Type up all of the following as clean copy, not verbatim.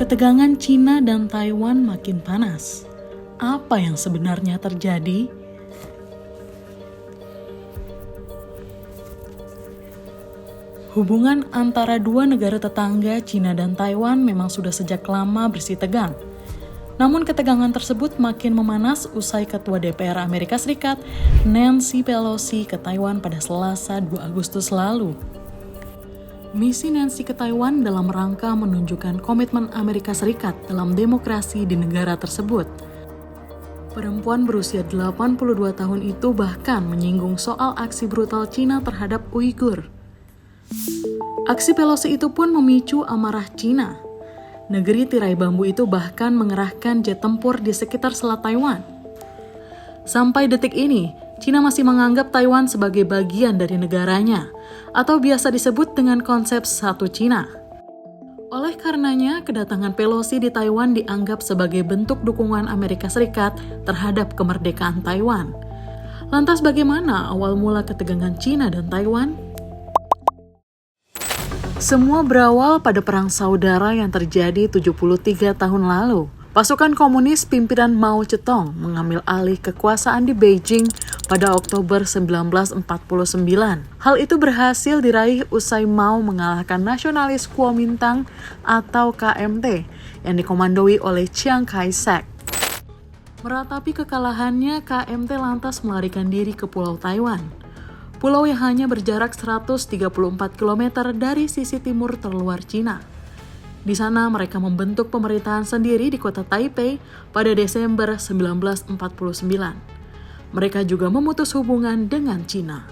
Ketegangan Cina dan Taiwan makin panas. Apa yang sebenarnya terjadi? Hubungan antara dua negara tetangga, Cina dan Taiwan, memang sudah sejak lama bersih tegang. Namun ketegangan tersebut makin memanas usai Ketua DPR Amerika Serikat, Nancy Pelosi, ke Taiwan pada Selasa 2 Agustus lalu. Misi Nancy ke Taiwan dalam rangka menunjukkan komitmen Amerika Serikat dalam demokrasi di negara tersebut. Perempuan berusia 82 tahun itu bahkan menyinggung soal aksi brutal Cina terhadap Uighur. Aksi Pelosi itu pun memicu amarah Cina. Negeri tirai bambu itu bahkan mengerahkan jet tempur di sekitar Selat Taiwan. Sampai detik ini, Cina masih menganggap Taiwan sebagai bagian dari negaranya, atau biasa disebut dengan konsep satu Cina. Oleh karenanya, kedatangan Pelosi di Taiwan dianggap sebagai bentuk dukungan Amerika Serikat terhadap kemerdekaan Taiwan. Lantas bagaimana awal mula ketegangan Cina dan Taiwan? Semua berawal pada perang saudara yang terjadi 73 tahun lalu. Pasukan komunis pimpinan Mao Zedong mengambil alih kekuasaan di Beijing pada Oktober 1949. Hal itu berhasil diraih usai Mao mengalahkan nasionalis Kuomintang atau KMT yang dikomandoi oleh Chiang Kai-shek. Meratapi kekalahannya, KMT lantas melarikan diri ke Pulau Taiwan. Pulau yang hanya berjarak 134 km dari sisi timur terluar Cina. Di sana mereka membentuk pemerintahan sendiri di kota Taipei pada Desember 1949. Mereka juga memutus hubungan dengan Cina.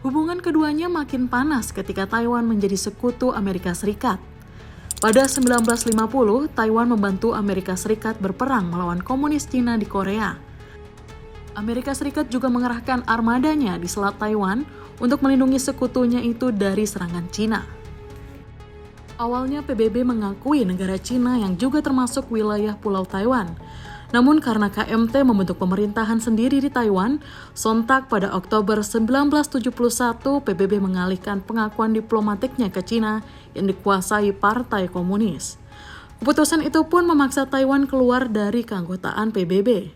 Hubungan keduanya makin panas ketika Taiwan menjadi sekutu Amerika Serikat. Pada 1950, Taiwan membantu Amerika Serikat berperang melawan komunis Cina di Korea. Amerika Serikat juga mengerahkan armadanya di Selat Taiwan untuk melindungi sekutunya itu dari serangan Cina. Awalnya PBB mengakui negara Cina yang juga termasuk wilayah Pulau Taiwan. Namun karena KMT membentuk pemerintahan sendiri di Taiwan, sontak pada Oktober 1971 PBB mengalihkan pengakuan diplomatiknya ke Cina yang dikuasai Partai Komunis. Keputusan itu pun memaksa Taiwan keluar dari keanggotaan PBB.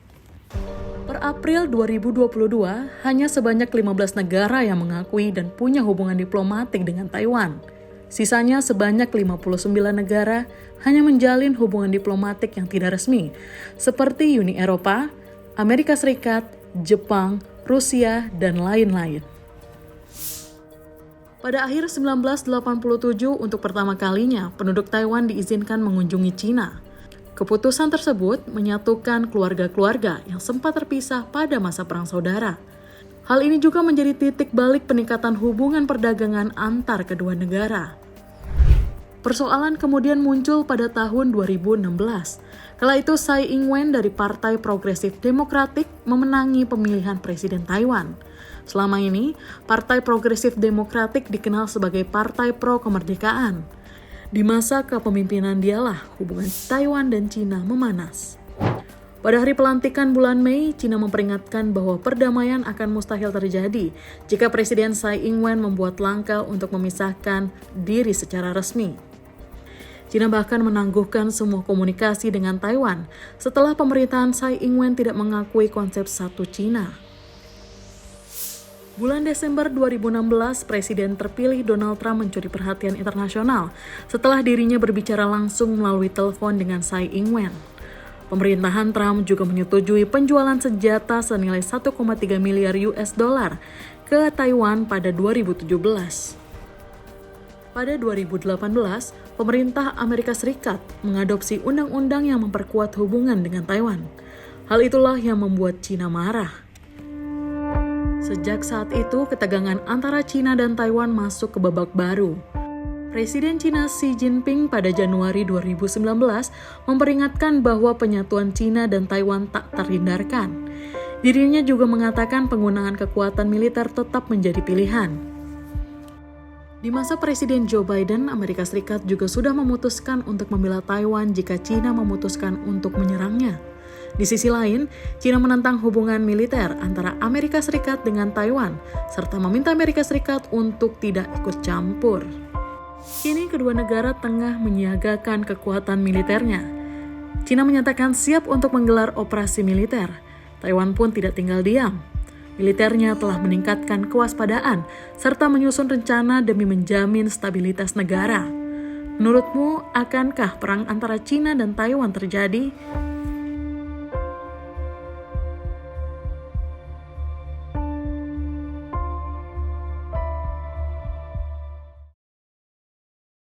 Per April 2022, hanya sebanyak 15 negara yang mengakui dan punya hubungan diplomatik dengan Taiwan. Sisanya sebanyak 59 negara hanya menjalin hubungan diplomatik yang tidak resmi, seperti Uni Eropa, Amerika Serikat, Jepang, Rusia, dan lain-lain. Pada akhir 1987, untuk pertama kalinya, penduduk Taiwan diizinkan mengunjungi Cina. Keputusan tersebut menyatukan keluarga-keluarga yang sempat terpisah pada masa Perang Saudara. Hal ini juga menjadi titik balik peningkatan hubungan perdagangan antar kedua negara. Persoalan kemudian muncul pada tahun 2016. Kala itu Tsai Ing-wen dari Partai Progresif Demokratik memenangi pemilihan Presiden Taiwan. Selama ini, Partai Progresif Demokratik dikenal sebagai Partai Pro-Kemerdekaan. Di masa kepemimpinan dialah hubungan Taiwan dan Cina memanas. Pada hari pelantikan bulan Mei, Cina memperingatkan bahwa perdamaian akan mustahil terjadi jika Presiden Tsai Ing-wen membuat langkah untuk memisahkan diri secara resmi. Cina bahkan menangguhkan semua komunikasi dengan Taiwan setelah pemerintahan Tsai Ing-wen tidak mengakui konsep satu Cina. Bulan Desember 2016, Presiden terpilih Donald Trump mencuri perhatian internasional setelah dirinya berbicara langsung melalui telepon dengan Tsai Ing-wen. Pemerintahan Trump juga menyetujui penjualan senjata senilai 1,3 miliar US dollar ke Taiwan pada 2017. Pada 2018, pemerintah Amerika Serikat mengadopsi undang-undang yang memperkuat hubungan dengan Taiwan. Hal itulah yang membuat Cina marah. Sejak saat itu, ketegangan antara Cina dan Taiwan masuk ke babak baru. Presiden Cina Xi Jinping pada Januari 2019 memperingatkan bahwa penyatuan Cina dan Taiwan tak terhindarkan. Dirinya juga mengatakan penggunaan kekuatan militer tetap menjadi pilihan. Di masa Presiden Joe Biden, Amerika Serikat juga sudah memutuskan untuk membela Taiwan jika Cina memutuskan untuk menyerangnya. Di sisi lain, Cina menentang hubungan militer antara Amerika Serikat dengan Taiwan, serta meminta Amerika Serikat untuk tidak ikut campur. Kini kedua negara tengah menyiagakan kekuatan militernya. Cina menyatakan siap untuk menggelar operasi militer. Taiwan pun tidak tinggal diam. Militernya telah meningkatkan kewaspadaan serta menyusun rencana demi menjamin stabilitas negara. Menurutmu, akankah perang antara Cina dan Taiwan terjadi?